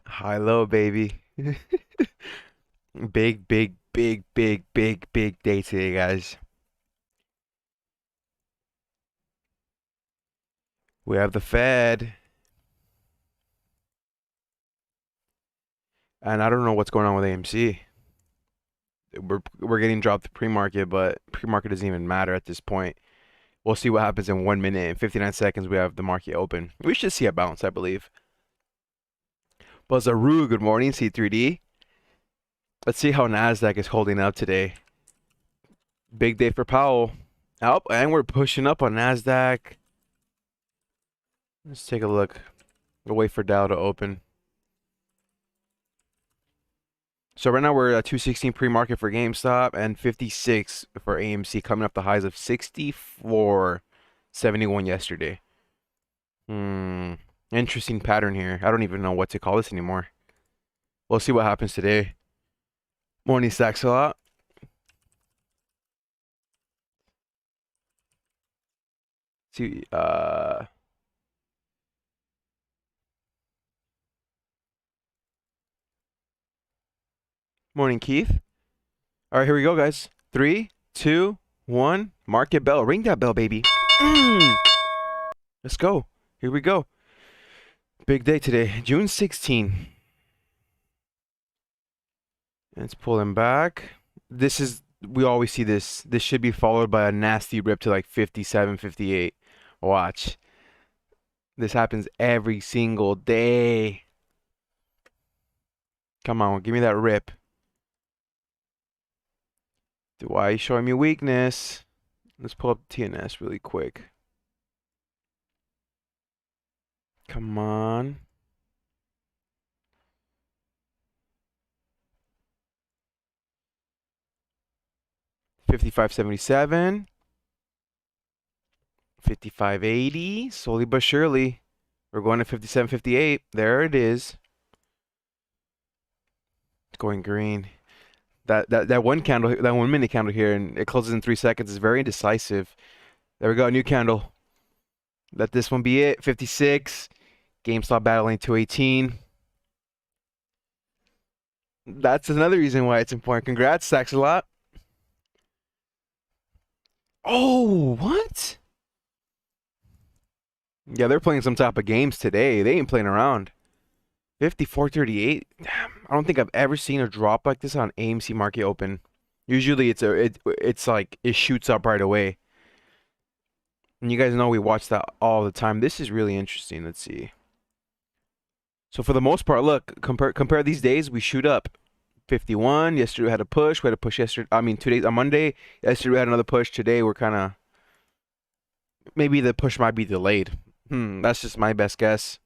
High low, baby. Big day today, guys. We have the Fed, and I don't know what's going on with AMC. We're getting dropped pre-market, but pre-market doesn't even matter at this point. We'll see what happens in 1 minute and 59 seconds. We have the market open. We should see a bounce, I believe. Buzzaroo, good morning, C3D. Let's see how Nasdaq is holding up today. Big day for Powell. Oh, and we're pushing up on Nasdaq. Let's take a look. We'll wait for Dow to open. So right now we're at 216 pre-market for GameStop and 56 for AMC, coming up the highs of 64.71 yesterday. Interesting pattern here. I don't even know what to call this anymore. We'll see what happens today. Morning stacks a lot. See, morning Keith. All right, here we go, guys. 3, 2, 1. Market bell. Ring that bell, baby. Let's go. Here we go. Big day today. June 16. It's pulling back. We always see this. This should be followed by a nasty rip to like 57, 58. Watch. This happens every single day. Come on, give me that rip. Why are you showing me weakness? Let's pull up TNS really quick. Come on. $55.77. $55.80. Slowly but surely. We're going to $57.58. There it is. It's going green. That one candle, that 1 minute candle here, and it closes in 3 seconds, is very indecisive. There we go, a new candle. Let this one be it. 56. GameStop battling 218. That's another reason why it's important. Congrats, stacks a lot. Oh, what? Yeah, they're playing some type of games today. They ain't playing around. 54.38. Damn, I don't think I've ever seen a drop like this on AMC Market Open. Usually it's like it shoots up right away. And you guys know we watch that all the time. This is really interesting. Let's see. So for the most part, look, compare these days, we shoot up. 51. Yesterday we had a push. We had a push yesterday. I mean, 2 days on Monday. Yesterday we had another push. Today we're kind of maybe the push might be delayed. That's just my best guess.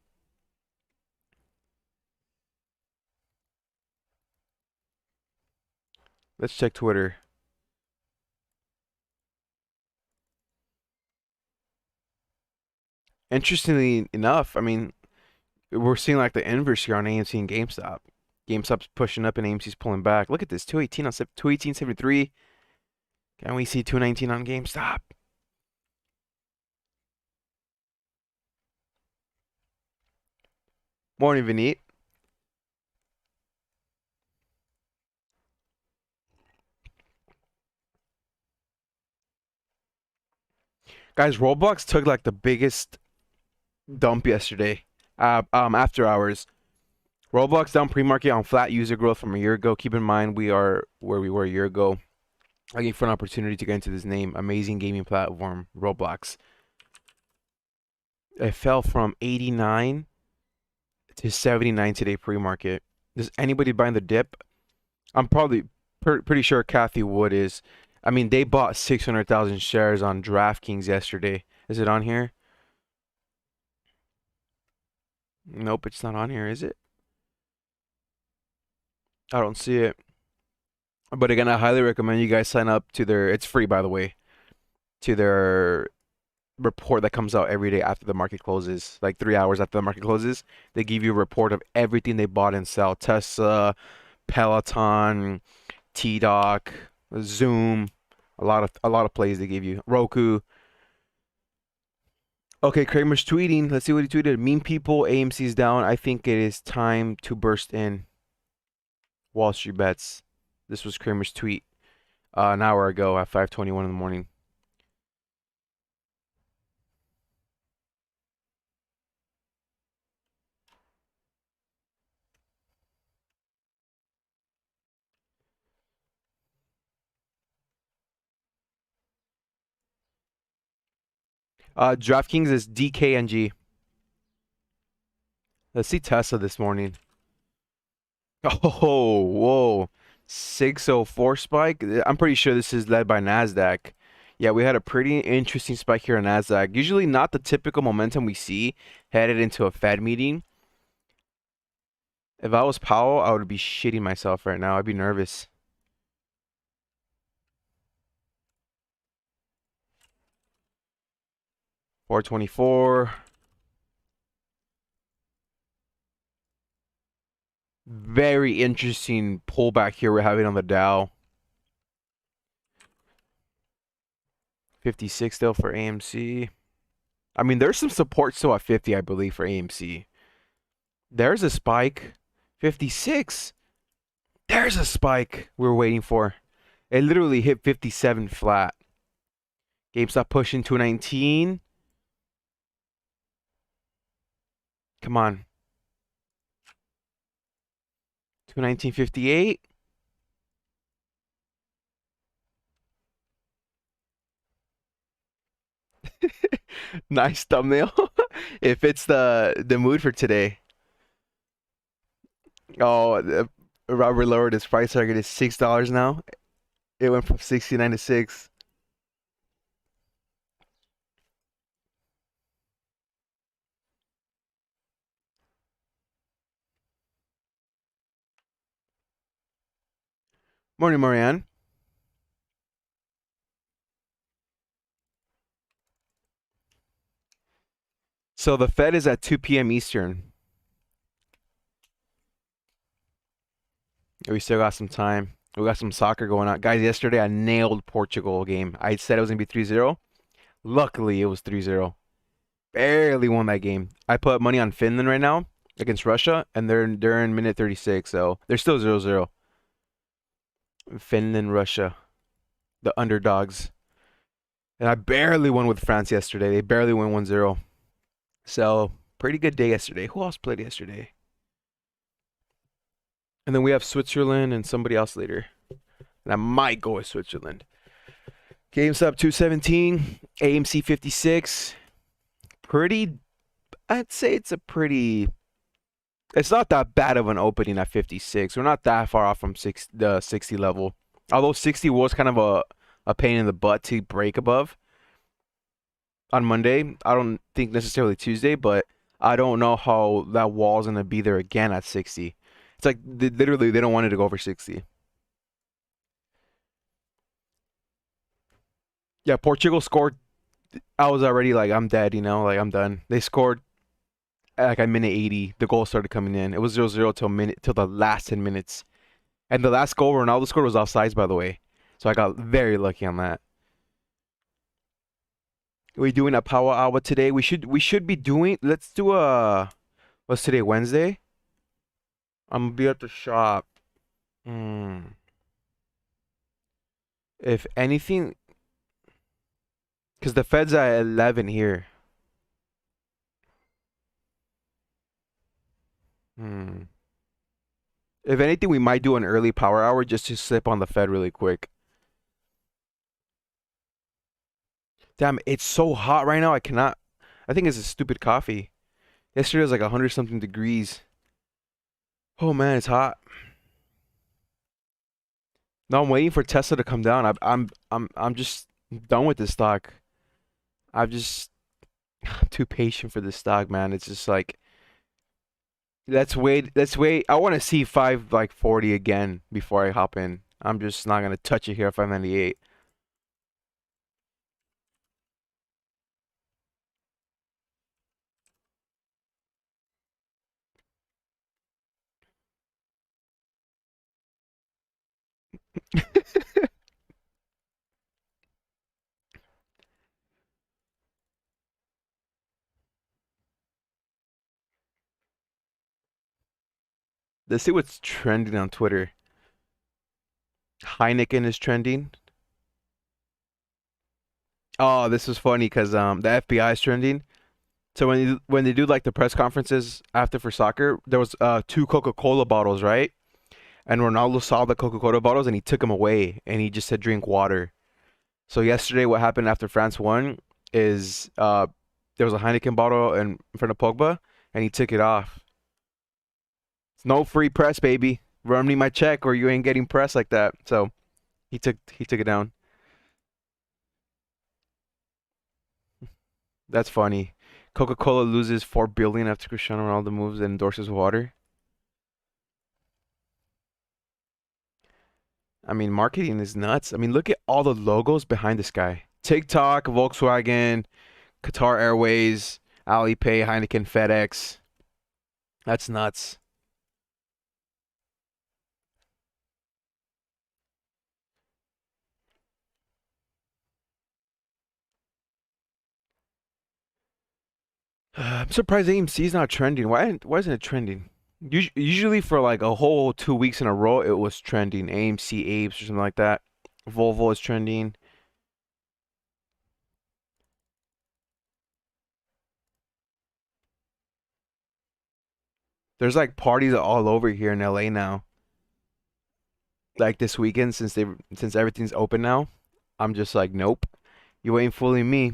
Let's check Twitter. Interestingly enough, I mean, we're seeing like the inverse here on AMC and GameStop. GameStop's pushing up and AMC's pulling back. Look at this, 218 on 218.73. Can we see 219 on GameStop? Morning, Vineet. Guys, Roblox took like the biggest dump yesterday. After hours. Roblox down pre-market on flat user growth from a year ago. Keep in mind we are where we were a year ago. Looking for an opportunity to get into this name. Amazing gaming platform, Roblox. It fell from 89 to 79 today pre-market. Is anybody buying the dip? I'm probably pretty sure Kathy Wood is. I mean, they bought 600,000 shares on DraftKings yesterday. Is it on here? Nope, it's not on here, is it? I don't see it. But again, I highly recommend you guys sign up to their, it's free by the way, to their report that comes out every day after the market closes, like 3 hours after the market closes. They give you a report of everything they bought and sell. Tesla, Peloton, T-Doc, Zoom, a lot of plays they give you. Roku. Okay, Kramer's tweeting. Let's see what he tweeted. Mean people, AMC's down. I think it is time to burst in. Wall Street bets. This was Kramer's tweet an hour ago at 5:21 in the morning. DraftKings is DKNG. Let's see Tesla this morning. Oh, whoa. 604 spike. I'm pretty sure this is led by NASDAQ. Yeah, we had a pretty interesting spike here on NASDAQ. Usually not the typical momentum we see headed into a Fed meeting. If I was Powell, I would be shitting myself right now. I'd be nervous. $424. Very interesting pullback here we're having on the Dow. 56 still for AMC. I mean, there's some support still at 50, I believe, for AMC. There's a spike. 56. There's a spike we're waiting for. It literally hit 57 flat. GameStop pushing 219. Come on. 219.58. Nice thumbnail. It fits the mood for today. Oh, Robert lowered his price target is $6 now. It went from 69 to 6. Morning, Marianne. So the Fed is at 2 p.m. Eastern. We still got some time. We got some soccer going on. Guys, yesterday I nailed Portugal game. I said it was going to be 3-0. Luckily, it was 3-0. Barely won that game. I put money on Finland right now against Russia, and they're in minute 36, so they're still 0-0. Finland, Russia, the underdogs. And I barely won with France yesterday. They barely won 1-0. So, pretty good day yesterday. Who else played yesterday? And then we have Switzerland and somebody else later. And I might go with Switzerland. GameStop 217, AMC 56. I'd say it's it's not that bad of an opening at 56. We're not that far off from the 60 level. Although 60 was kind of a pain in the butt to break above on Monday. I don't think necessarily Tuesday, but I don't know how that wall's going to be there again at 60. It's like literally they don't want it to go over 60. Yeah, Portugal scored. I was already like, I'm dead, like I'm done. They scored like at minute 80. The goal started coming in. It was 0-0 till the last 10 minutes. And the last goal Ronaldo scored was offsides, by the way. So I got very lucky on that. We're doing a power hour today. We should be doing. Let's do what's today? Wednesday. I'm gonna be at the shop. If anything, because the Fed's at 11 here. If anything, we might do an early power hour just to slip on the Fed really quick. Damn, it's so hot right now. I cannot. I think it's a stupid coffee. Yesterday was like 100 something degrees. Oh man, it's hot. No, I'm waiting for Tesla to come down. I'm just done with this stock. I'm just too patient for this stock, man. It's just like let's wait. I want to see 540 again before I hop in. I'm just not gonna touch it here at 598. Let's see what's trending on Twitter. Heineken is trending. Oh, this was funny because the FBI is trending. So when they do like the press conferences after for soccer, there was two Coca-Cola bottles, right? And Ronaldo saw the Coca-Cola bottles and he took them away and he just said drink water. So yesterday, what happened after France won is there was a Heineken bottle in front of Pogba and he took it off. It's no free press, baby. Run me my check or you ain't getting press like that. So he took it down. That's funny. Coca-Cola loses 4 billion after Cristiano Ronaldo moves and endorses water. I mean, marketing is nuts. I mean, look at all the logos behind this guy. TikTok, Volkswagen, Qatar Airways, Alipay, Heineken, FedEx. That's nuts. I'm surprised AMC is not trending. Why isn't it trending? Usually for like a whole 2 weeks in a row, it was trending. AMC Apes or something like that. Volvo is trending. There's like parties all over here in LA now. Like this weekend, since everything's open now, I'm just like, nope, you ain't fooling me.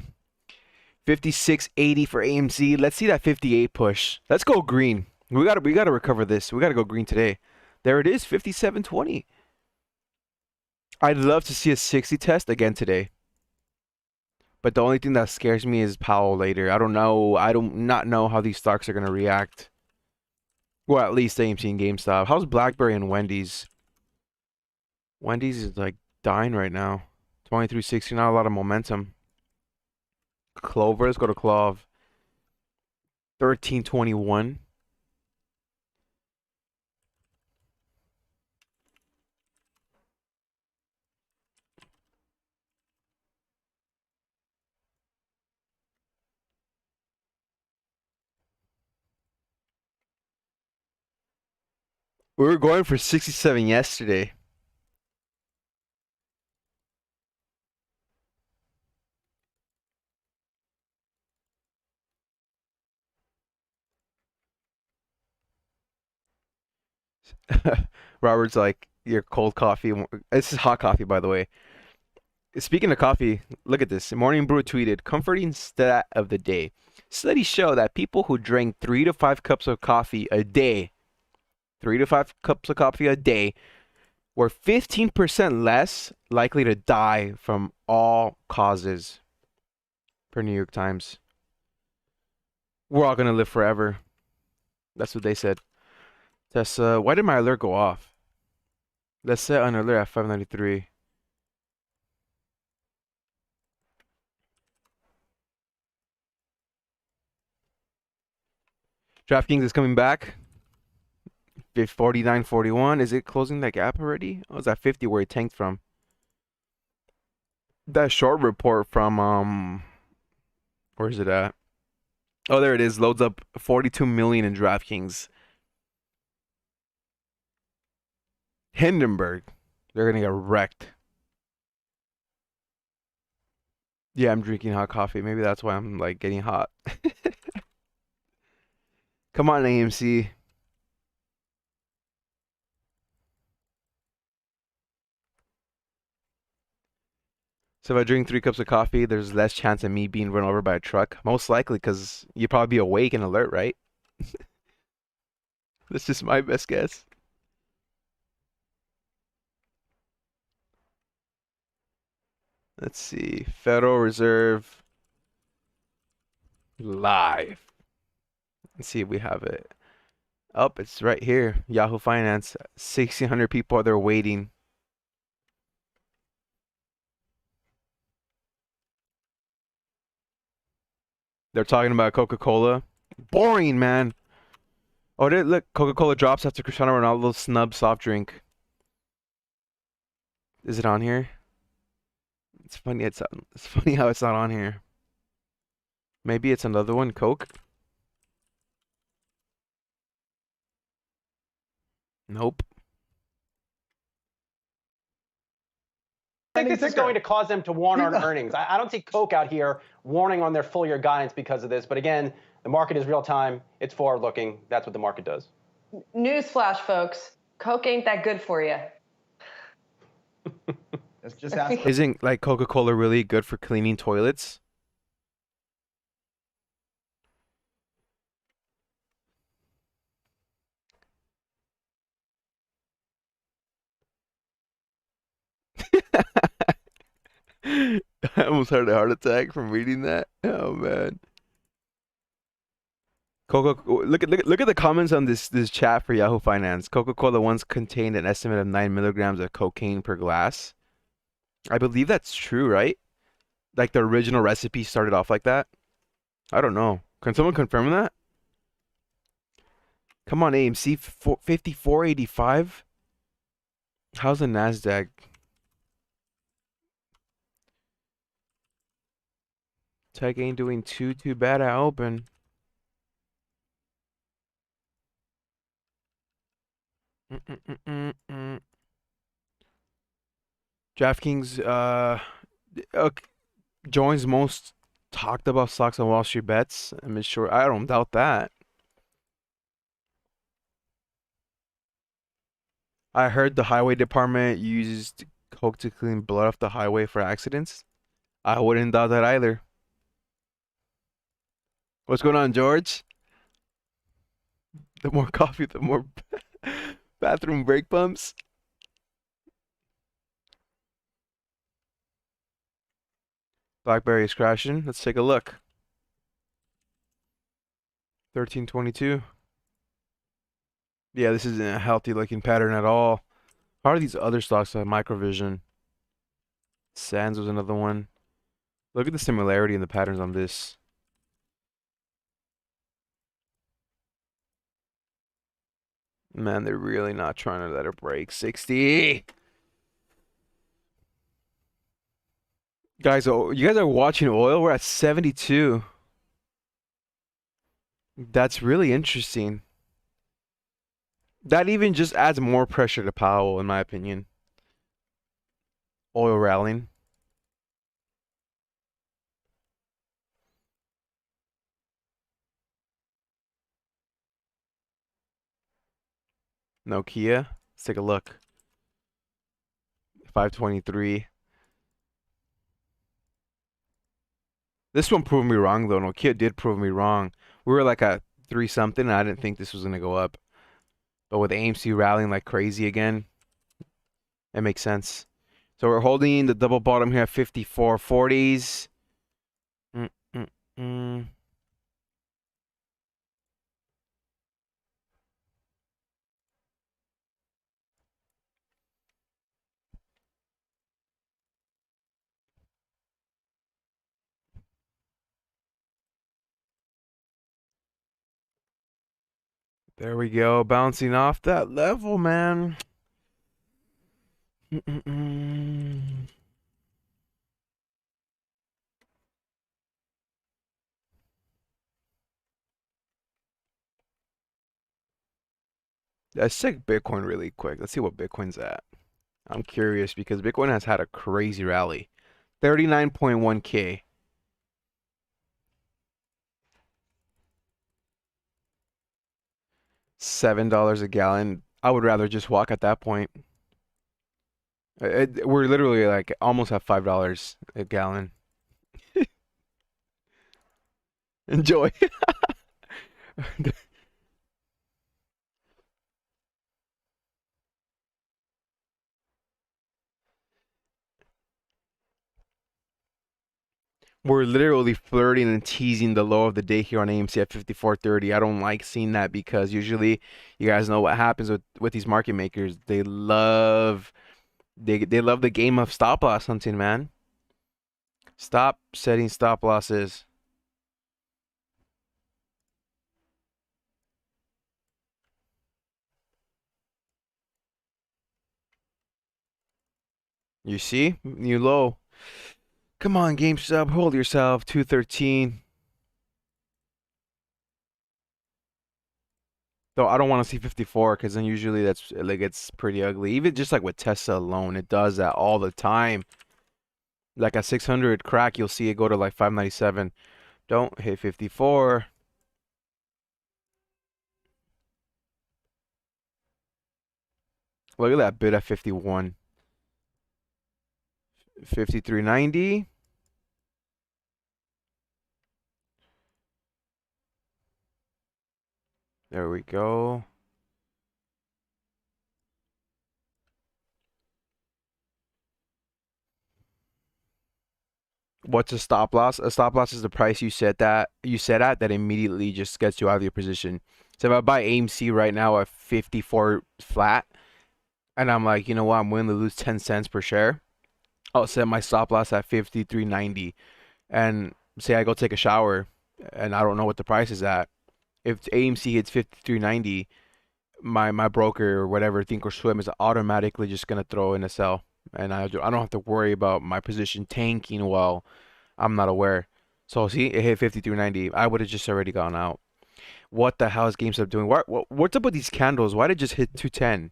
56.80 for AMC. Let's see that 58 push. Let's go green. We gotta recover this. We gotta go green today. There it is, 57.20. I'd love to see a 60 test again today. But the only thing that scares me is Powell later. I don't know. I don't not know how these stocks are gonna react. Well, at least AMC and GameStop. How's BlackBerry and Wendy's? Wendy's is like dying right now. 23.60, not a lot of momentum. Clover, let's go to Clove. 13.21. We were going for 67 yesterday. Robert's like, your cold coffee. This is hot coffee, by the way. Speaking of coffee, look at this. Morning Brew tweeted, comforting stat of the day. Studies show that people who drink 3 to 5 cups of coffee a day, 3 to 5 cups of coffee a day, were 15% less likely to die from all causes, per New York Times. We're all gonna live forever. That's what they said. Tessa, why did my alert go off? Let's set an alert at 5:93. DraftKings is coming back. 49.41. Is it closing that gap already? Oh, it's at 50 where it tanked from. That short report from where is it at? Oh, there it is. Loads up 42 million in DraftKings. Hindenburg. They're gonna get wrecked. Yeah, I'm drinking hot coffee. Maybe that's why I'm like getting hot. Come on, AMC. So if I drink 3 cups of coffee, there's less chance of me being run over by a truck. Most likely because you'd probably be awake and alert, right? That's just my best guess. Let's see. Federal Reserve live. Let's see if we have it. Oh, it's right here. Yahoo Finance. 1,600 people are there waiting. They're talking about Coca-Cola. Boring, man. Oh, look, Coca-Cola drops after Cristiano Ronaldo snub soft drink. Is it on here? It's funny. It's funny how it's not on here. Maybe it's another one, Coke. Nope. I think this is going to cause them to warn on earnings. I don't see Coke out here warning on their full year guidance because of this. But again, the market is real time. It's forward looking. That's what the market does. Newsflash, folks. Coke ain't that good for you. Let's just ask. Isn't like Coca-Cola really good for cleaning toilets? I almost had a heart attack from reading that. Oh man. Look at the comments on this chat for Yahoo Finance. Coca-Cola once contained an estimate of 9 milligrams of cocaine per glass. I believe that's true, right? Like the original recipe started off like that. I don't know. Can someone confirm that? Come on, AMC 54.85. How's the Nasdaq? Tech ain't doing too bad at open. DraftKings joins most talked about stocks on Wall Street bets. I'm sure. I don't doubt that. I heard the highway department used coke to clean blood off the highway for accidents. I wouldn't doubt that either. What's going on, George? The more coffee, the more bathroom brake pumps. BlackBerry is crashing. Let's take a look. 1322. Yeah, this isn't a healthy looking pattern at all. How are these other stocks like Microvision? Sands was another one. Look at the similarity in the patterns on this. Man, they're really not trying to let it break. 60. Guys, oh, you guys are watching oil. We're at 72. That's really interesting. That even just adds more pressure to Powell, in my opinion. Oil rallying. Nokia. Let's take a look. 523. This one proved me wrong, though. Nokia did prove me wrong. We were like at 3 something, and I didn't think this was going to go up. But with AMC rallying like crazy again, it makes sense. So we're holding the double bottom here at 54.40s. There we go, bouncing off that level, man. Let's check Bitcoin really quick. Let's see what Bitcoin's at. I'm curious because Bitcoin has had a crazy rally. 39.1K. $7 a gallon. I would rather just walk at that point. We're literally like almost at $5 a gallon. Enjoy. We're literally flirting and teasing the low of the day here on AMC at 54.30. I don't like seeing that because usually you guys know what happens with these market makers. They love the game of stop loss hunting, man. Stop setting stop losses. You see? New low. Come on, GameStop, hold yourself. 213. Though I don't want to see 54 because then usually that's like it's pretty ugly. Even just like with Tesla alone, it does that all the time. Like a 600 crack, you'll see it go to like 597. Don't hit 54. Look at that bid at 51. 53.90. There we go. What's a stop loss? A stop loss is the price you set at that immediately just gets you out of your position. So if I buy AMC right now at 54 flat, and I'm like, you know what, I'm willing to lose 10 cents per share, I'll set my stop loss at 53.90, and say I go take a shower, and I don't know what the price is at. If AMC hits 53.90, my broker or whatever, Thinkorswim, is automatically just gonna throw in a sell, and I don't have to worry about my position tanking while I'm not aware. So see, it hit 53.90. I would have just already gone out. What the hell is GameStop doing? What's up with these candles? Why did it just hit 210?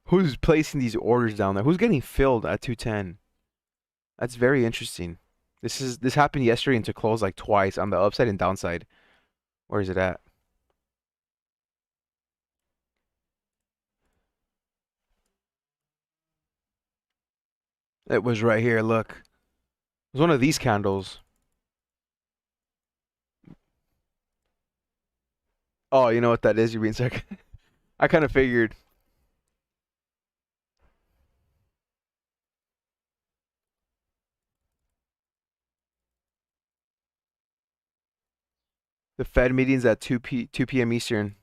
Who's placing these orders down there? Who's getting filled at 210? That's very interesting. This happened yesterday and to close like twice on the upside and downside. Where is it at? It was right here. Look, it was one of these candles. Oh, you know what that is? You're being sick. I kind of figured. The Fed meeting's at 2 p.m. Eastern.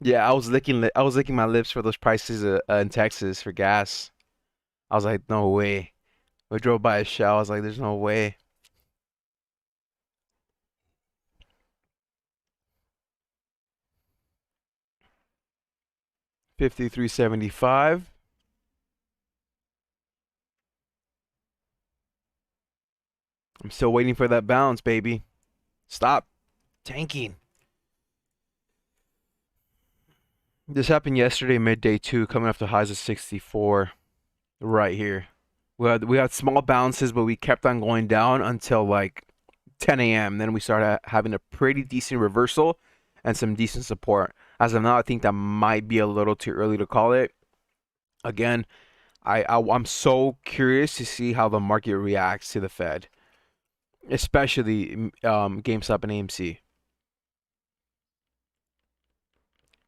Yeah, I was licking my lips for those prices in Texas for gas. I was like, no way. We drove by a Shell. I was like, there's no way. 53.75. I'm still waiting for that bounce, baby. Stop tanking. This happened yesterday, midday too, coming off the highs of 64. Right here. We had small bounces, but we kept on going down until like 10 a.m. Then we started having a pretty decent reversal and some decent support. As of now, I think that might be a little too early to call it. Again, I'm so curious to see how the market reacts to the Fed, especially GameStop and AMC.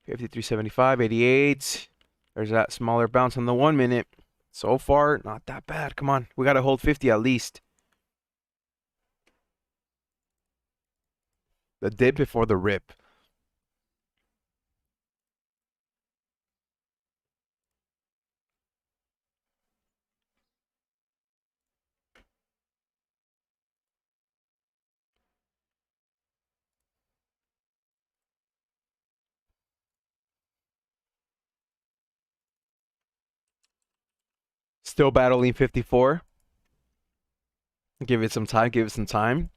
53.75, 88. There's that smaller bounce on the 1 minute. So far, not that bad. Come on, we gotta hold 50 at least. The dip before the rip. Still battling 54. Give it some time. Give it some time.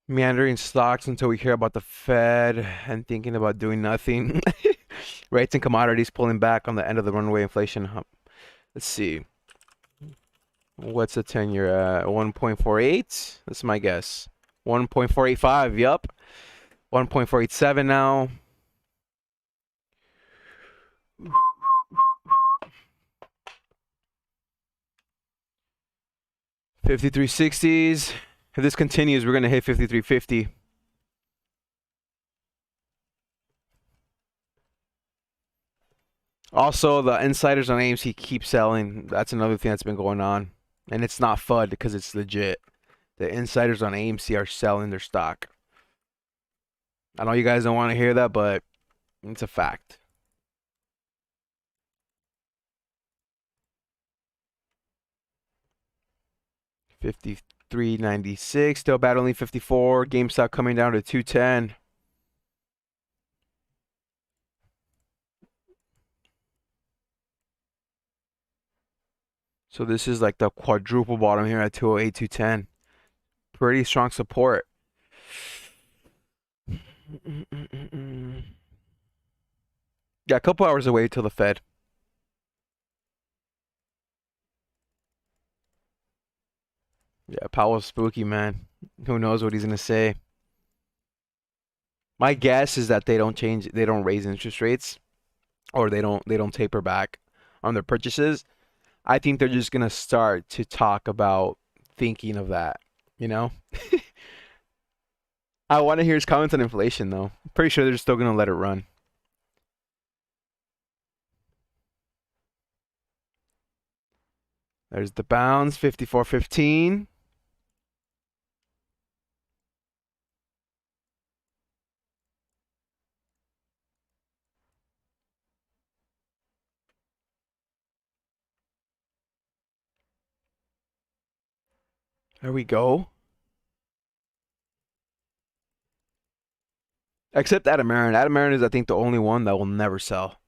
Meandering stocks until we hear about the Fed and thinking about doing nothing. Rates and commodities pulling back on the end of the runaway inflation hump. Let's see. What's the 10-year at? 1.48? That's my guess. 1.485, yup. 1.487 now. $53.60s. If this continues, we're gonna hit 53.50. Also, the insiders on AMC keep selling. That's another thing that's been going on. And it's not FUD because it's legit. The insiders on AMC are selling their stock. I know you guys don't want to hear that, but It's a fact. $53.96. Still battling 54. GameStop coming down to 210. So this is like the quadruple bottom here at 208, 210. Pretty strong support. Yeah, a couple hours away till the Fed. Yeah, Powell's spooky, man. Who knows what he's gonna say? My guess is that they don't raise interest rates, or they don't taper back on their purchases. I think they're just gonna start to talk about thinking of that, you know? I want to hear his comments on inflation though. Pretty sure they're still gonna let it run. There's the bounds, 54.15. There we go. Except Adam Aaron. Adam Aaron is, I think, the only one that will never sell.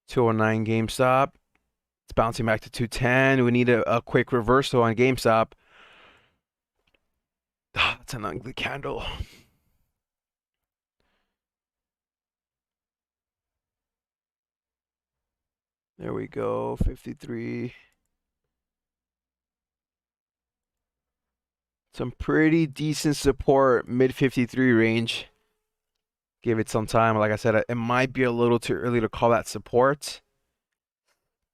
$209 GameStop. It's bouncing back to 210. We need a quick reversal on GameStop. Ah, that's an ugly candle. There we go. 53. Some pretty decent support, mid 53 range. Give it some time. Like I said, it might be a little too early to call that support.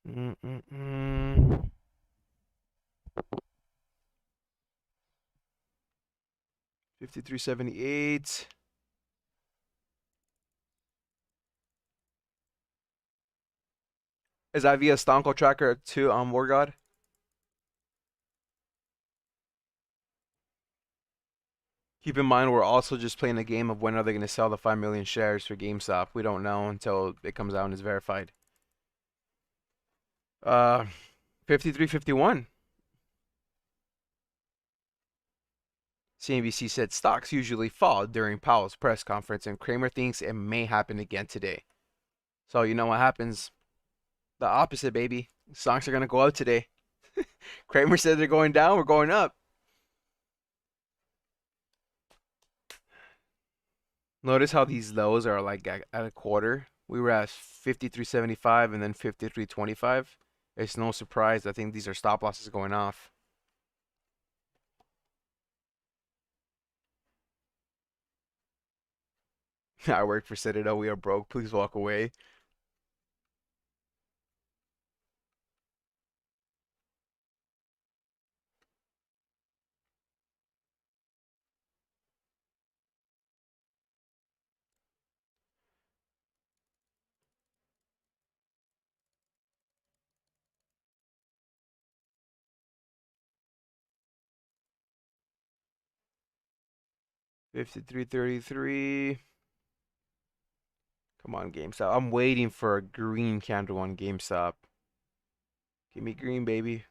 53.78. Is that via Stonko tracker to Wargod? Keep in mind, we're also just playing a game of when are they going to sell the 5 million shares for GameStop. We don't know until it comes out and is verified. 53.51. CNBC said stocks usually fall during Powell's press conference, and Kramer thinks it may happen again today. So you know what happens? The opposite, baby. Stocks are going to go up today. Kramer said they're going down, we're going up. Notice how these lows are like at a quarter. We were at 53.75 and then 53.25. It's no surprise. I think these are stop losses going off. I work for Citadel. We are broke. Please walk away. $53.33. Come on, GameStop. I'm waiting for a green candle on GameStop. Give me green, baby.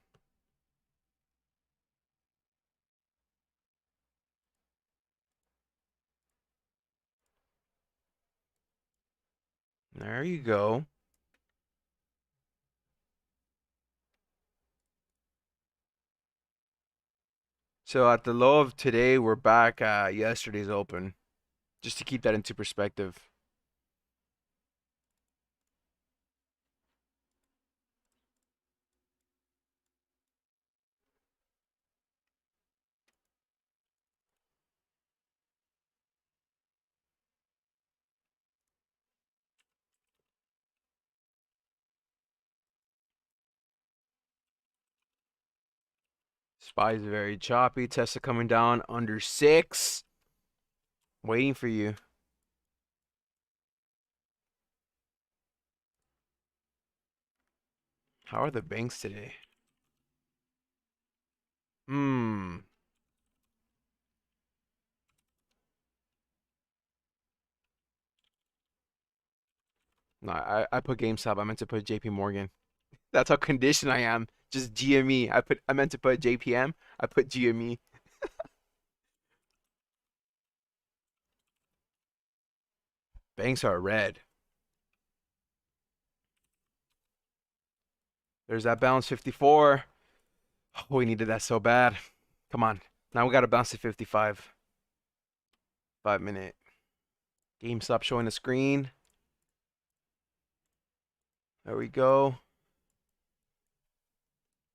There you go. So at the low of today, we're back at yesterday's open. Just to keep that into perspective. SPY is very choppy. Tesla coming down under 6. Waiting for you. How are the banks today? Hmm. No, I put GameStop. I meant to put JP Morgan. That's how conditioned I am. Just GME. I meant to put JPM. I put GME. Banks are red. There's that bounce 54. Oh, we needed that so bad. Come on. Now we got to bounce to 55. 5 minute. GameStop showing the screen. There we go.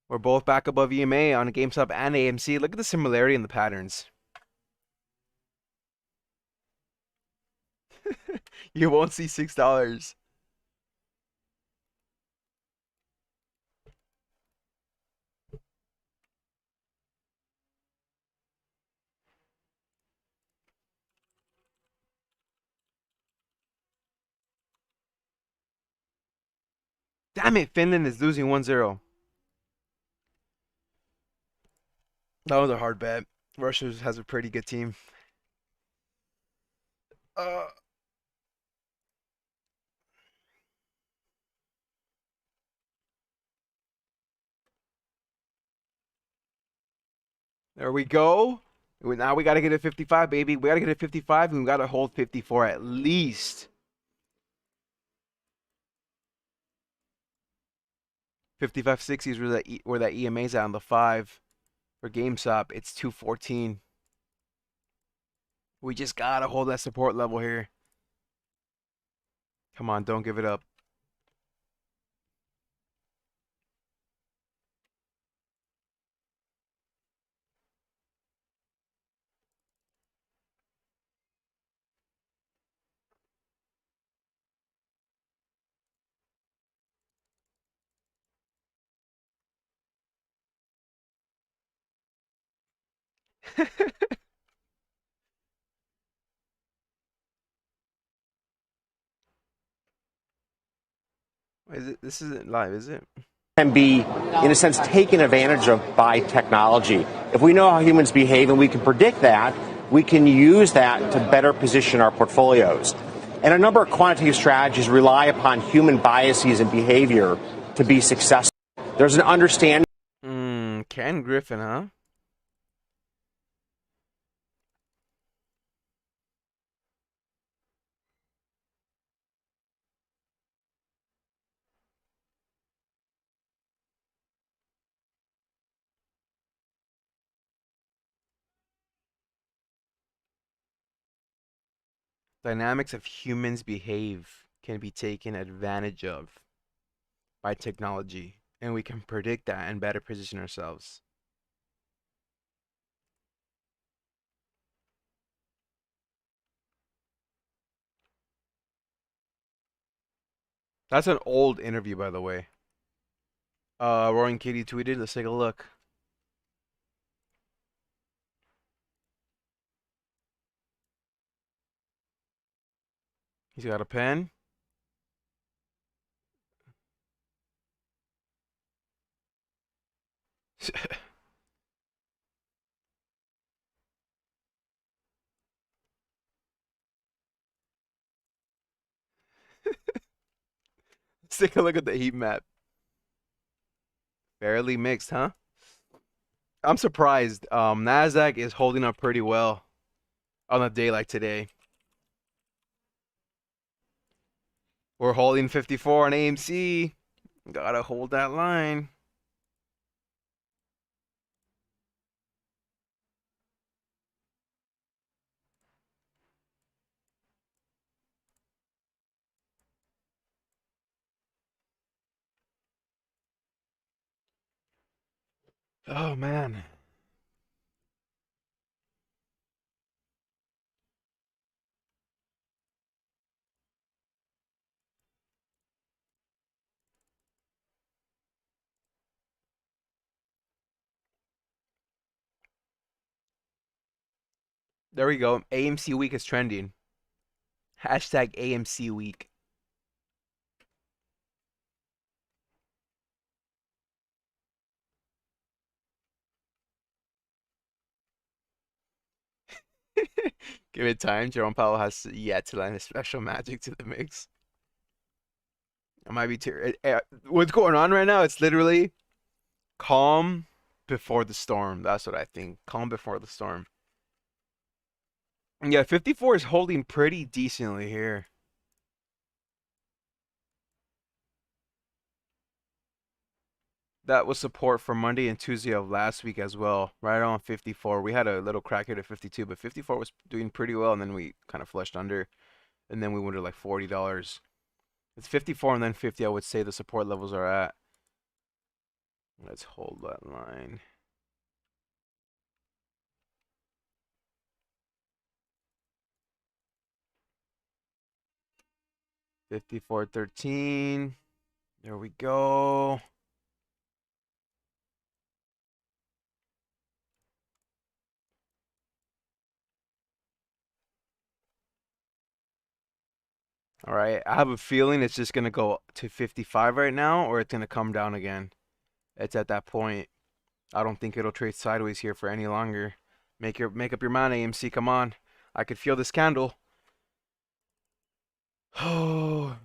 We're both back above EMA on GameStop and AMC. Look at the similarity in the patterns. You won't see $6. Damn it, Finland is losing 1-0. That was a hard bet. Russia has a pretty good team. Uh, there we go. Now we got to get a 55, baby. We got to get a 55, and we got to hold 54 at least. 55.60 is where that EMA's at on the 5. For GameStop, it's 214. We just got to hold that support level here. Come on, don't give it up. This isn't live, is it? Can be, in a sense, taken advantage of by technology. If we know how humans behave and we can predict that, we can use that to better position our portfolios. And a number of quantitative strategies rely upon human biases and behavior to be successful. There's an understanding. Ken Griffin, huh? Dynamics of humans behave can be taken advantage of by technology, and we can predict that and better position ourselves. That's an old interview, by the way. Roaring Kitty tweeted. Let's take a look. He's got a pen. Let's take a look at the heat map. Fairly mixed, huh? I'm surprised. Nasdaq is holding up pretty well on a day like today. We're holding 54 on AMC. Gotta hold that line. Oh man. There we go. AMC week is trending. Hashtag AMC week. Give it time. Jerome Powell has yet to land his special magic to the mix. I might be too. What's going on right now? It's literally calm before the storm. That's what I think. Calm before the storm. Yeah, 54 is holding pretty decently here. That was support for Monday and Tuesday of last week as well, right on 54. We had a little crack here to 52, but 54 was doing pretty well, and then we kind of flushed under, and then we went to like $40. It's 54 and then 50, I would say the support levels are at. Let's hold that line. $54.13. There we go. All right, I have a feeling it's just gonna go to 55 right now, or it's gonna come down again. It's at that point. I don't think it'll trade sideways here for any longer. Make up your mind, AMC. Come on, I could feel this candle. Oh,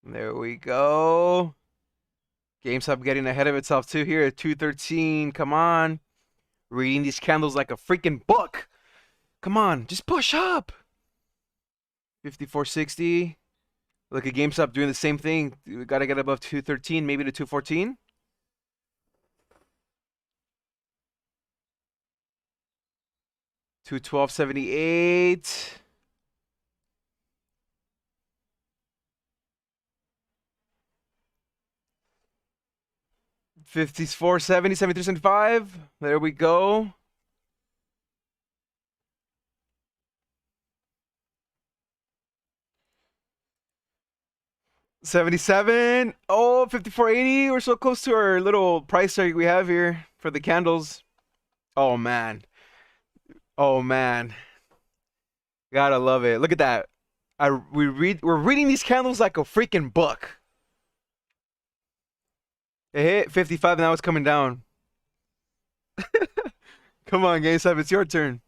there we go. GameStop getting ahead of itself too here at 213. Come on, reading these candles like a freaking book. Come on, just push up. 54.60. Look at GameStop doing the same thing. We gotta get above 213, maybe to 214. $212.78. $54.70, $73.75. There we go. $77. Oh, $54.80. We're so close to our little price target we have here for the candles. Oh man. Oh man. Gotta love it. Look at that. We're reading these candles like a freaking book. It hit 55, now it's coming down. Come on, GameStop, it's your turn.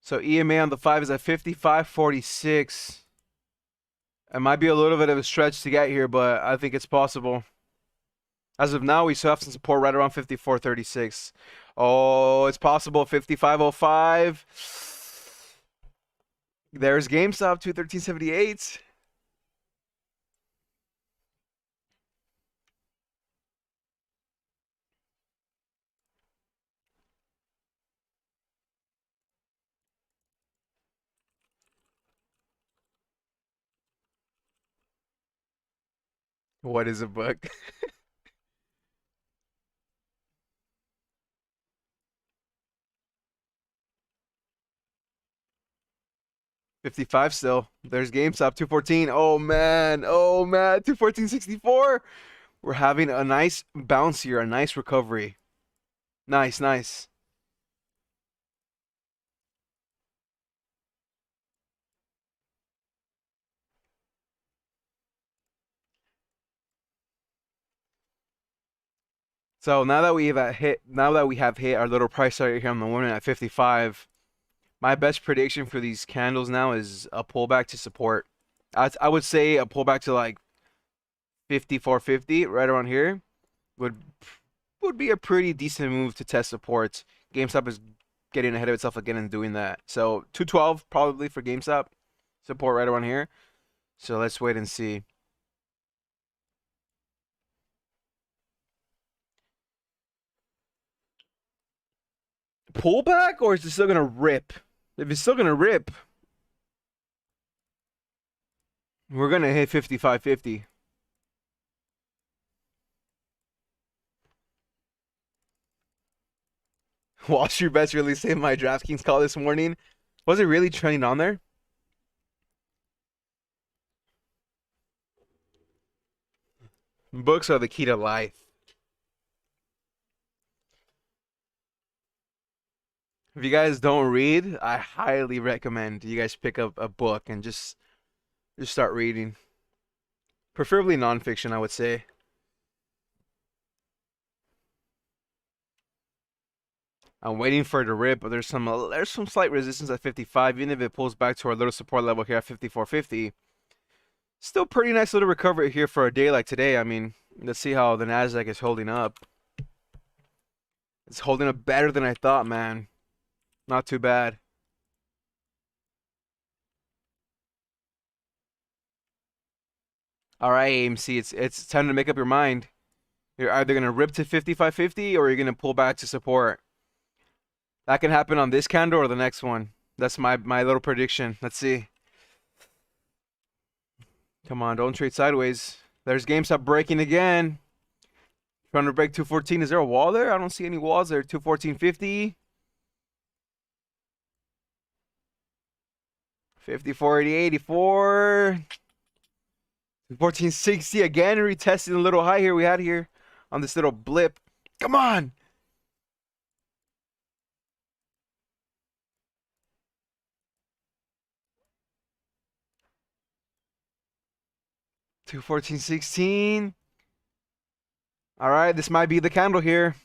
So EMA on the 5 is at 55.46. It might be a little bit of a stretch to get here, but I think it's possible. As of now, we still have some support right around 54.36. Oh, it's possible. 55.05. There's GameStop, 213.78. What is a book? $55 still. There's GameStop, 214. Oh man. Oh man. 214.64. We're having a nice bounce here, a nice recovery. Nice, nice. So now that we have hit our little price target here on the one at 55, my best prediction for these candles now is a pullback to support. I would say a pullback to like 54.50 right around here would be a pretty decent move to test support. GameStop is getting ahead of itself again and doing that. So 212 probably for GameStop support right around here. So let's wait and see. Pullback, or is it still gonna rip? If it's still gonna rip, we're gonna hit 55.50. Wall Street Bets really saved my DraftKings call this morning. Was it really trending on there? Books are the key to life. If you guys don't read, I highly recommend you guys pick up a book and just start reading. Preferably nonfiction, I would say. I'm waiting for it to rip, but there's some slight resistance at 55, even if it pulls back to our little support level here at 54.50. Still pretty nice little recovery here for a day like today. I mean, let's see how the Nasdaq is holding up. It's holding up better than I thought, man. Not too bad. All right, AMC, it's time to make up your mind. You're either gonna rip to 55.50 or you're gonna pull back to support. That can happen on this candle or the next one. That's my little prediction. Let's see. Come on, don't trade sideways. There's GameStop breaking again. Trying to break 214. Is there a wall there? I don't see any walls there. 214.50. 54.80, 84. 214.60 again, retesting the little high here we had here on this little blip. Come on. Two 14.16. All right, this might be the candle here.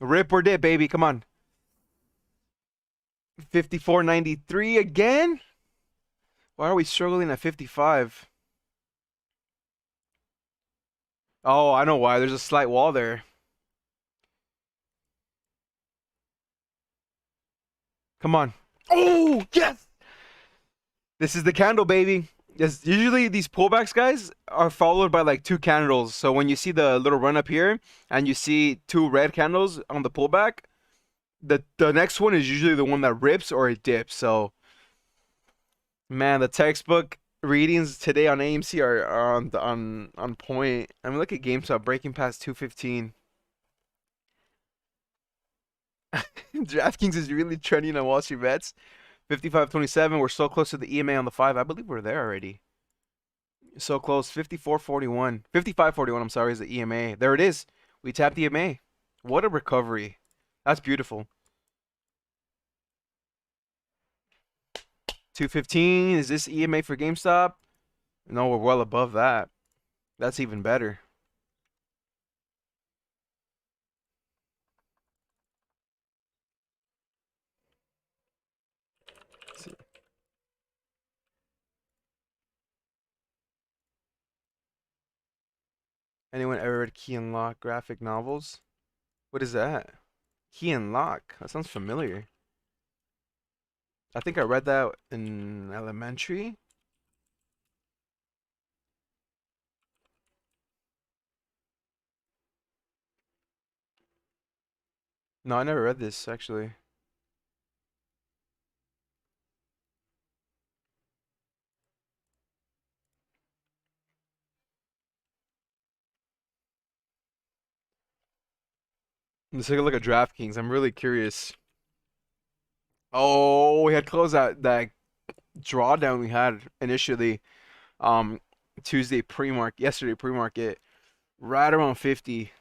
Rip or dip, baby. Come on. 54.93 again. Why are we struggling at 55? Oh, I know why. There's a slight wall there. Come on. Oh, yes. This is the candle, baby. Yes, usually these pullbacks, guys, are followed by like two candles. So when you see the little run up here and you see two red candles on the pullback, the next one is usually the one that rips or it dips. So, man, the textbook readings today on AMC are on point. I mean, look at GameStop breaking past 215. DraftKings is really trending on Wall Street bets. 55.27. We're so close to the EMA on the 5. I believe we're there already. So close. 54.41. 55.41, I'm sorry, is the EMA. There it is. We tapped the EMA. What a recovery. That's beautiful. 215. Is this EMA for GameStop? No, we're well above that. That's even better. Let's see. Anyone ever read Key and Lock graphic novels? What is that? Key and Lock. That sounds familiar. I think I read that in elementary. No, I never read this actually. Let's take a look at DraftKings. I'm really curious. Oh, we had closed out that drawdown we had initially Tuesday pre-market, yesterday pre-market, right around 50.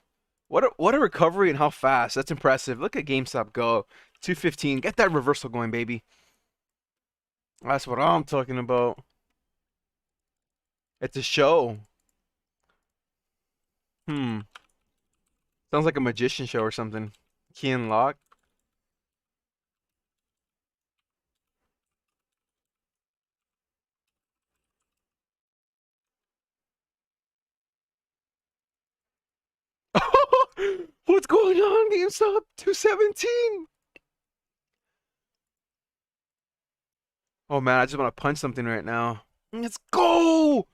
What a recovery and how fast. That's impressive. Look at GameStop go. 215. Get that reversal going, baby. That's what I'm talking about. It's a show. Hmm. Sounds like a magician show or something. Key and Lock. What's going on, GameStop? 217. Oh man, I just want to punch something right now. Let's go!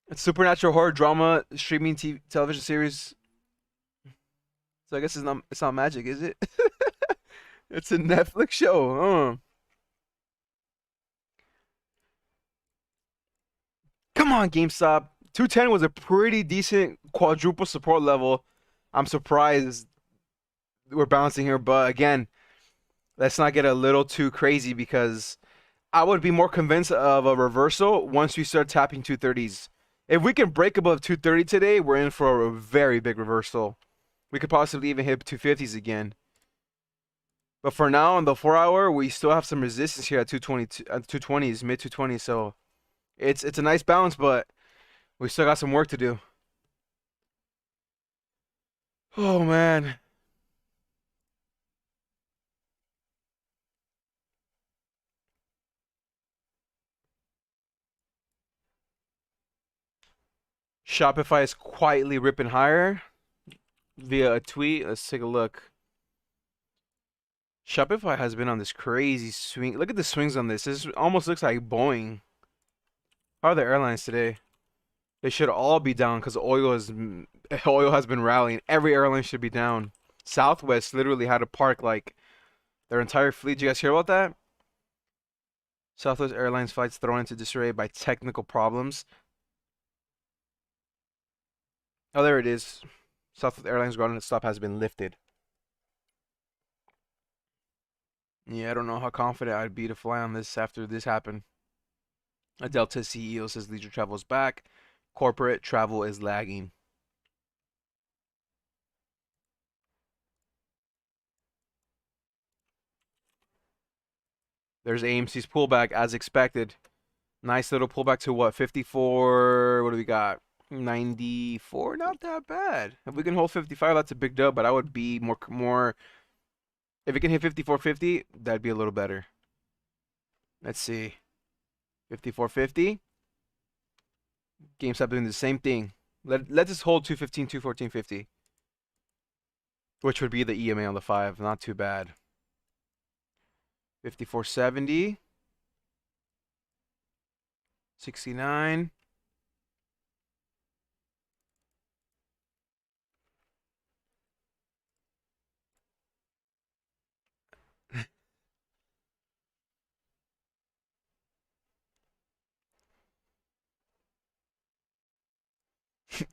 It's supernatural horror drama streaming television series. So I guess it's not magic, is it? It's a Netflix show. Come on, GameStop. 210 was a pretty decent quadruple support level. I'm surprised we're bouncing here, but again, let's not get a little too crazy because I would be more convinced of a reversal once we start tapping 230s. If we can break above 230 today, we're in for a very big reversal. We could possibly even hit 250s again. But for now, on the 4-hour, we still have some resistance here at 220s, mid 220s. So it's a nice bounce, but we still got some work to do. Oh man. Shopify is quietly ripping higher via a tweet. Let's take a look. Shopify has been on this crazy swing. Look at the swings on this. This almost looks like Boeing. How are the airlines today? They should all be down because oil has been rallying. Every airline should be down. Southwest literally had to park like their entire fleet. Did you guys hear about that? Southwest Airlines flights thrown into disarray by technical problems. Oh, there it is. Southwest Airlines grounded stop has been lifted. Yeah, I don't know how confident I'd be to fly on this after this happened. A Delta CEO says leisure travel is back. Corporate travel is lagging. There's AMC's pullback as expected. Nice little pullback to what? 54. What do we got? 94. Not that bad. If we can hold 55, that's a big dub, but I would be more. If it can hit 54.50, that'd be a little better. Let's see. 54.50. GameStop doing the same thing. Let's just hold 215, 214.50. Which would be the EMA on the 5. Not too bad. 54.70. 69.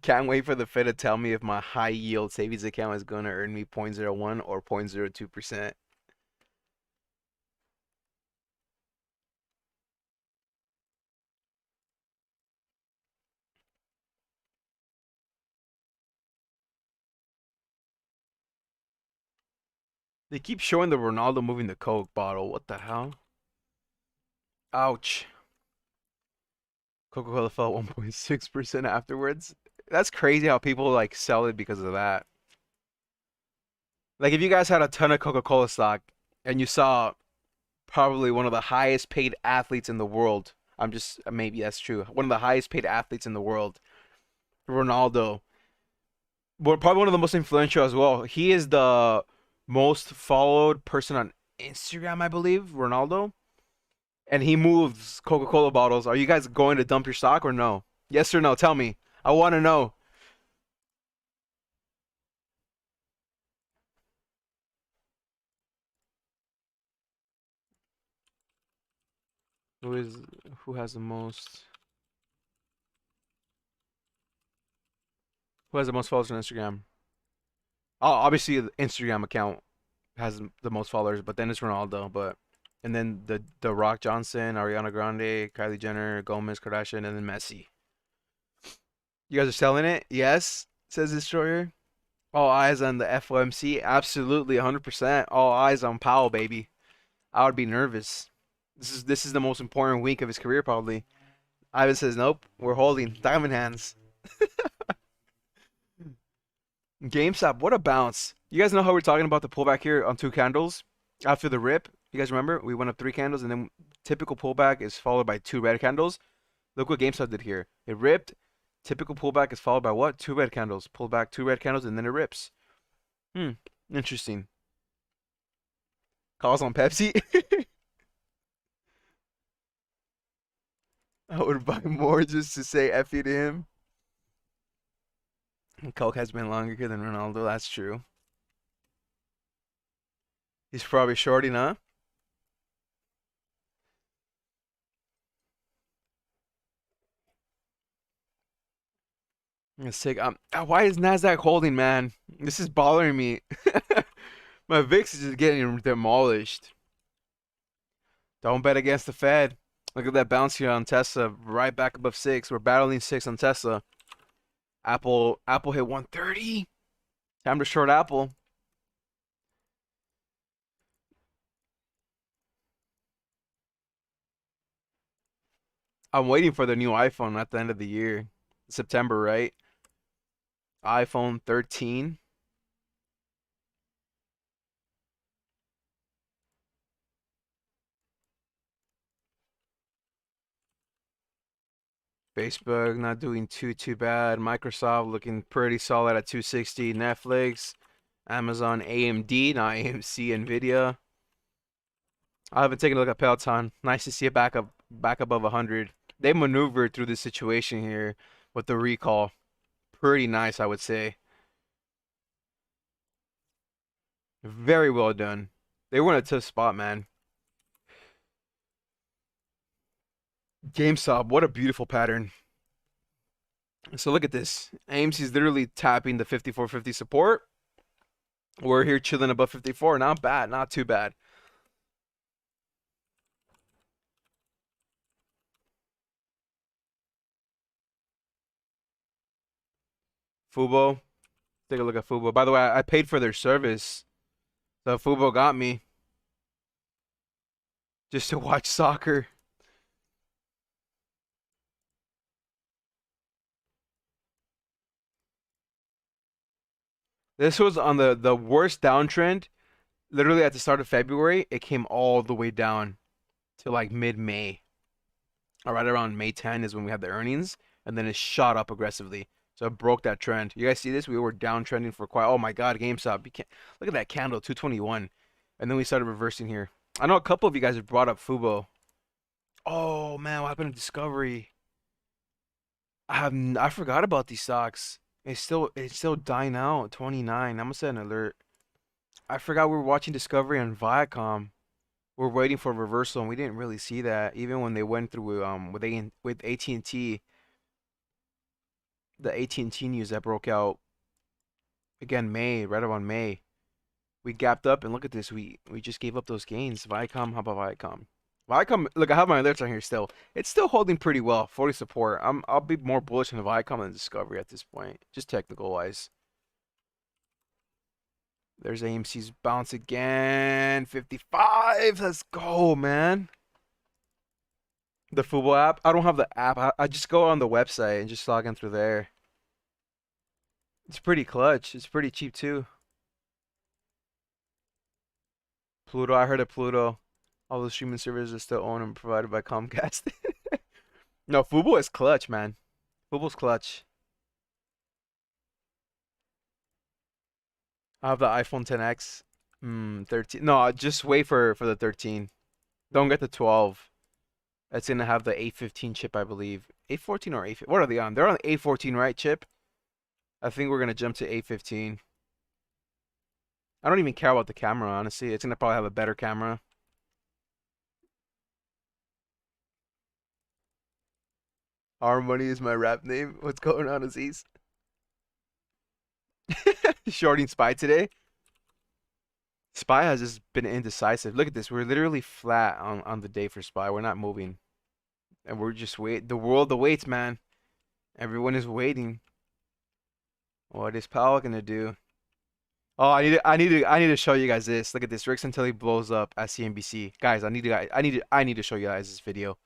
Can't wait for the Fed to tell me if my high yield savings account is going to earn me 0.01 or 0.02%. They keep showing the Ronaldo moving the Coke bottle. What the hell? Ouch. Coca-Cola fell 1.6% afterwards. That's crazy how people like sell it because of that. Like if you guys had a ton of Coca-Cola stock and you saw probably one of the highest paid athletes in the world. Maybe that's true. One of the highest paid athletes in the world. Ronaldo. Well, probably one of the most influential as well. He is the most followed person on Instagram, I believe, Ronaldo. And he moves Coca-Cola bottles. Are you guys going to dump your stock or no? Yes or no? Tell me. I want to know. Who has the most followers on Instagram? Oh, obviously the Instagram account has the most followers, but then it's Ronaldo, and then the Rock Johnson, Ariana Grande, Kylie Jenner, Gomez, Kardashian, and then Messi. You guys are selling it? Yes, says Destroyer. All eyes on the FOMC. Absolutely, 100%. All eyes on Powell, baby. I would be nervous. This is the most important week of his career, probably. Ivan says, nope, we're holding. Diamond hands. GameStop, what a bounce. You guys know how we're talking about the pullback here on 2 candles after the rip? You guys remember? We went up 3 candles, and then typical pullback is followed by 2 red candles. Look what GameStop did here. It ripped. Typical pullback is followed by what? 2 red candles. Pull back 2 red candles, and then it rips. Interesting. Calls on Pepsi. I would buy more just to say F you to him. Coke has been longer here than Ronaldo. That's true. He's probably shorting, huh? Let's take why is Nasdaq holding, man? This is bothering me. My VIX is just getting demolished. Don't bet against the Fed. Look at that bounce here on Tesla, right back above 6. We're battling 6 on Tesla. Apple hit 130. Time to short Apple. I'm waiting for the new iPhone at the end of the year. September, right? iPhone 13. Facebook not doing too bad. Microsoft looking pretty solid at 260. Netflix, Amazon, AMD, not AMC, Nvidia. I haven't taken a look at Peloton. Nice to see it back above 100. They maneuvered through this situation here with the recall. Pretty nice, I would say. Very well done. They were in a tough spot, man. GameStop, what a beautiful pattern. So look at this. AMC is literally tapping the 5450 support. We're here chilling above 54. Not bad, not too bad. Fubo, take a look at Fubo. By the way, I paid for their service. So Fubo got me just to watch soccer. This was on the worst downtrend. Literally at the start of February, it came all the way down to like mid-May. Or right around May 10 is when we had the earnings, and then it shot up aggressively. So it broke that trend. You guys see this? We were downtrending for quite. Oh my God, GameStop! You can't look at that candle, 221, and then we started reversing here. I know a couple of you guys have brought up Fubo. Oh man, what happened to Discovery? I forgot about these stocks. It's still dying out. 29. I'm gonna set an alert. I forgot we were watching Discovery on Viacom. We're waiting for a reversal, and we didn't really see that. Even when they went through with AT&T, the AT&T news that broke out again right around May. We gapped up, and look at this. We just gave up those gains. Viacom, how about Viacom? Viacom, look, I have my alerts on here still. It's still holding pretty well. 40 support. I'll be more bullish on Viacom than Discovery at this point, just technical wise. There's AMC's bounce again. 55. Let's go, man. The Fubo app. I don't have the app. I just go on the website and just log in through there. It's pretty clutch. It's pretty cheap too. Pluto. I heard of Pluto. All the streaming services are still owned and provided by Comcast. No, Fubo is clutch, man. Fubo's clutch. I have the iPhone 10X. 13. No, just wait for the 13. Don't get the 12. It's gonna have the A15 chip, I believe. A14 or A15. What are they on? They're on A14, right, chip? I think we're gonna jump to A15. I don't even care about the camera, honestly. It's gonna probably have a better camera. Our Money is my rap name. What's going on, Aziz? Shorting Spy today. Spy has just been indecisive. Look at this. We're literally flat on the day for Spy. We're not moving. And we're just wait. The world awaits, man. Everyone is waiting. What is Powell gonna do? Oh, I need to show you guys this. Look at this. Rick Santelli blows up at CNBC. Guys, I need to show you guys this video.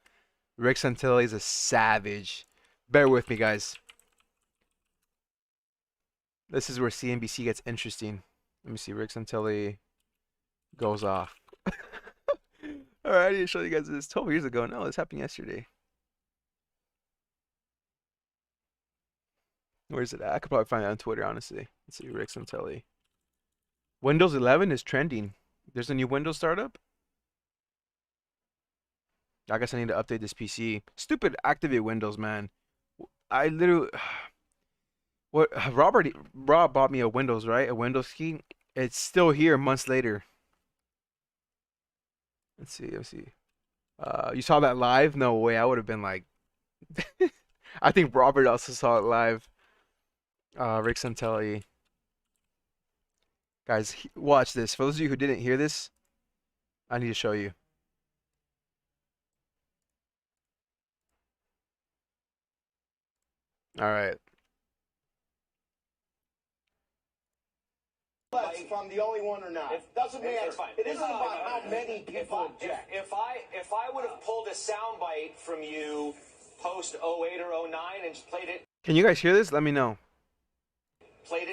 Rick Santelli is a savage. Bear with me, guys. This is where CNBC gets interesting. Let me see. Rick Santelli goes off. All right, I need to show you guys this 12 years ago. No, this happened yesterday. Where's it at? I could probably find it on Twitter, honestly. Let's see. Rick Santelli. Windows 11 is trending. There's a new Windows startup. I guess I need to update this PC. Stupid activate Windows, man. I literally, what Rob bought me a Windows, right? A Windows key. It's still here months later. Let's see. Let's see. You saw that live? No way. I would have been like, I think Robert also saw it live. Rick Santelli. Guys, watch this. For those of you who didn't hear this, I need to show you. All right. If I'm the only one or not. Doesn't matter. It's fine. It isn't about how many people object. If I would have pulled a soundbite from you post 08 or 09 and played it Can you guys hear this? Let me know.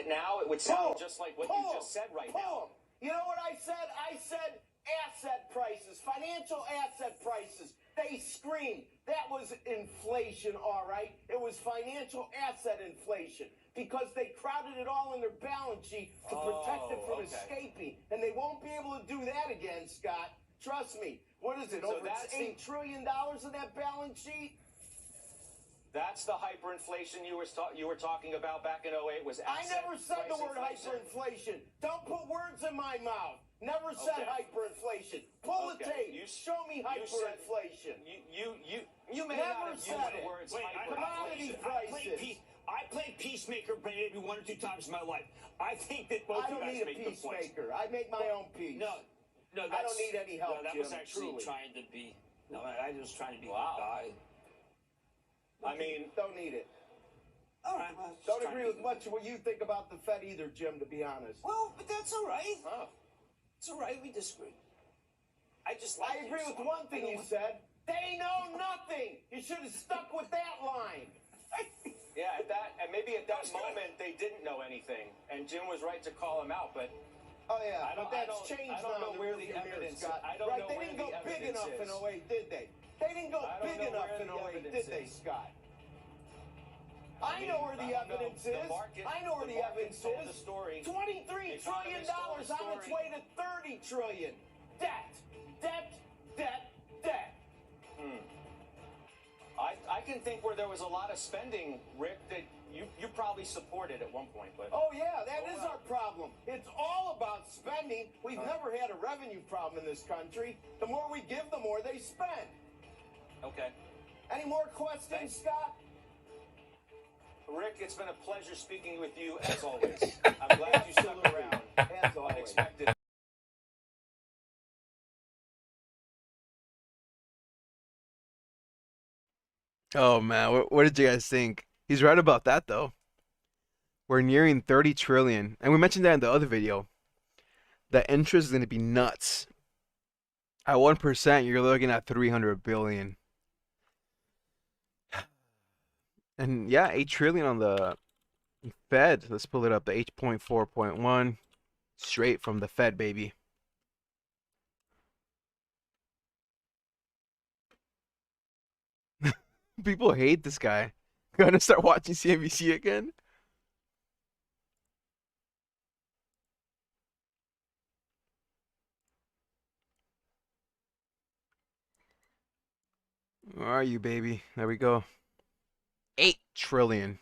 now, it would sound just like what you just said right now. You know what I said? I said asset prices, financial asset prices. They screamed. That was inflation, all right? It was financial asset inflation because they crowded it all in their balance sheet to protect it from escaping. And they won't be able to do that again, Scott. Trust me. What is it, over $8 trillion in that balance sheet? That's the hyperinflation you were talking about back in 08 was I asset never said the word inflation? hyperinflation. Don't put words in my mouth. Never said hyperinflation. Pull the tape. Show me hyperinflation. You may Never not have said used it. the words Commodity hyperinflation. prices. I played Peacemaker maybe 1 or 2 times in my life. I think that both I you don't guys need a make good points. peacemaker. I make my own peace. No, I don't need any help, that Jim, was actually truly. trying to be. No, I was trying to be Wow. the guy. I mean, Don't need it. All right. Well, just Don't trying agree to with be- much of what you think about the Fed either, Jim, to be honest. Well, but that's all right. oh. It's all right. We disagree. I just like I agree with one thing you said. They know nothing. You should have stuck with that line. Yeah, and maybe at that moment they didn't know anything, and Jim was right to call him out. But Oh, yeah, I don't- but that's I don't- changed I don't now know in where rearview the mirror, evidence- Scott. I don't right? know They where didn't the go big evidence enough in is. 08, did they? They didn't go I don't big know enough where in the 08, evidence did they, is. Scott? I I mean, know where the I don't know. evidence The is. market- I know where the the market evidence told the is. story. $23 trillion told the on its story. way to 30 trillion. Debt, debt, debt, debt. I can think where there was a lot of spending, Rick, that you probably supported at one point. But Oh, yeah, that is our problem. It's all about spending. We've never had a revenue problem in this country. The more we give, the more they spend. okay, Any more questions, Scott? Rick, it's been a pleasure speaking with you as always. I'm glad you stuck around. As always. Unexpected. Oh man, what did you guys think? He's right about that though. We're nearing 30 trillion, and we mentioned that in the other video. The interest is going to be nuts. At 1%, you're looking at 300 billion. And yeah, 8 trillion on the Fed. Let's pull it up. The 8.4.1 straight from the Fed, baby. People hate this guy. Gonna start watching CNBC again? Where are you, baby? There we go. 8 trillion.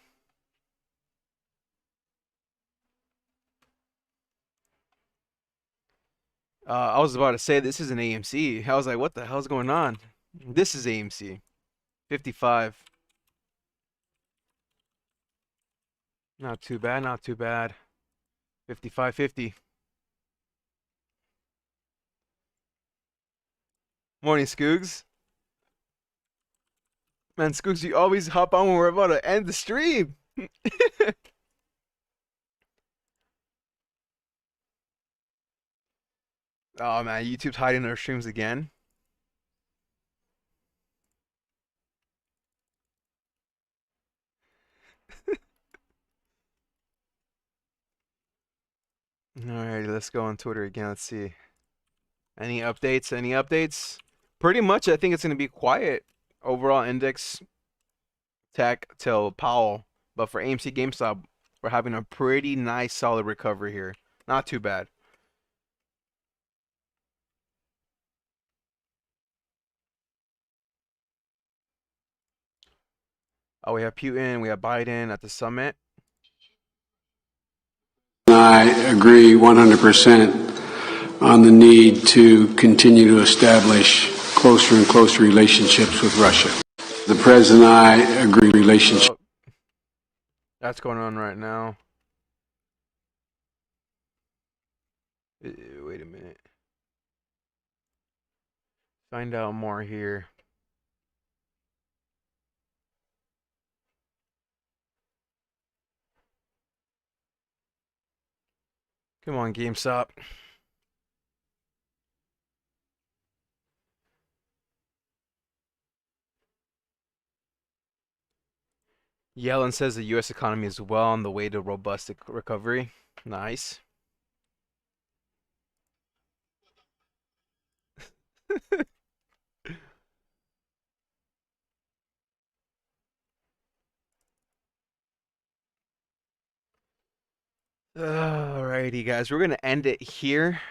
I was about to say this is an AMC. I was like, what the hell's going on? This is AMC. 55. Not too bad, not too bad. 55.50. Morning, Scoogs. Man, Scoogs, you always hop on when we're about to end the stream. Oh man, YouTube's hiding our streams again. Alrighty, let's go on Twitter again. Let's see. Any updates? Any updates? Pretty much, I think it's going to be quiet. Overall index tech till Powell. But for AMC GameStop, we're having a pretty nice solid recovery here. Not too bad. Oh, we have Putin, we have Biden at the summit. I agree 100% on the need to continue to establish closer and closer relationships with Russia. The President and I agree relationship. Oh, that's going on right now. Wait a minute. Find out more here. Come on, GameStop. Yellen says the U.S. economy is well on the way to robust recovery. Nice. Alrighty, guys, we're gonna end it here.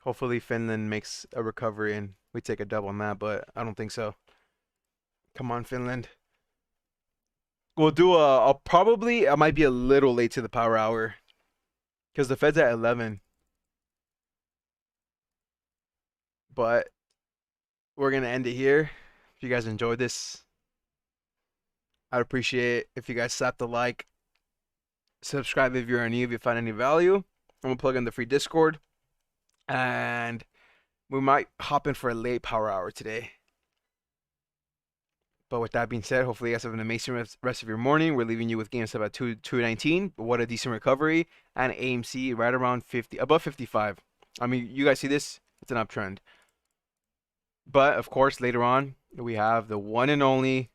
Hopefully, Finland makes a recovery and we take a dub on that, but I don't think so. Come on, Finland. We'll do I'll probably, I might be a little late to the power hour because the Fed's at 11. But we're gonna end it here. If you guys enjoyed this, I'd appreciate it if you guys slap the like. Subscribe if you're new, if you find any value. I'm gonna plug in the free Discord, and we might hop in for a late power hour today. But with that being said, hopefully you guys have an amazing rest of your morning. We're leaving you with GameStop at 219. What a decent recovery, and AMC right around 50, above 55. I mean, you guys see this? It's an uptrend. But of course, later on we have the one and only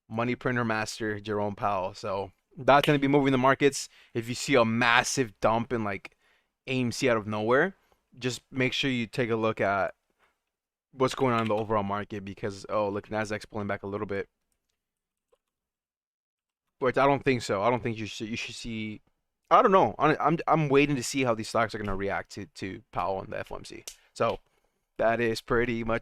money printer master, Jerome Powell. So that's going to be moving the markets. If you see a massive dump in like AMC out of nowhere, just make sure you take a look at what's going on in the overall market, because look, Nasdaq's pulling back a little bit. Which I don't think so. I don't think you should see. I don't know. I'm waiting to see how these stocks are going to react to Powell and the FOMC. So that is pretty much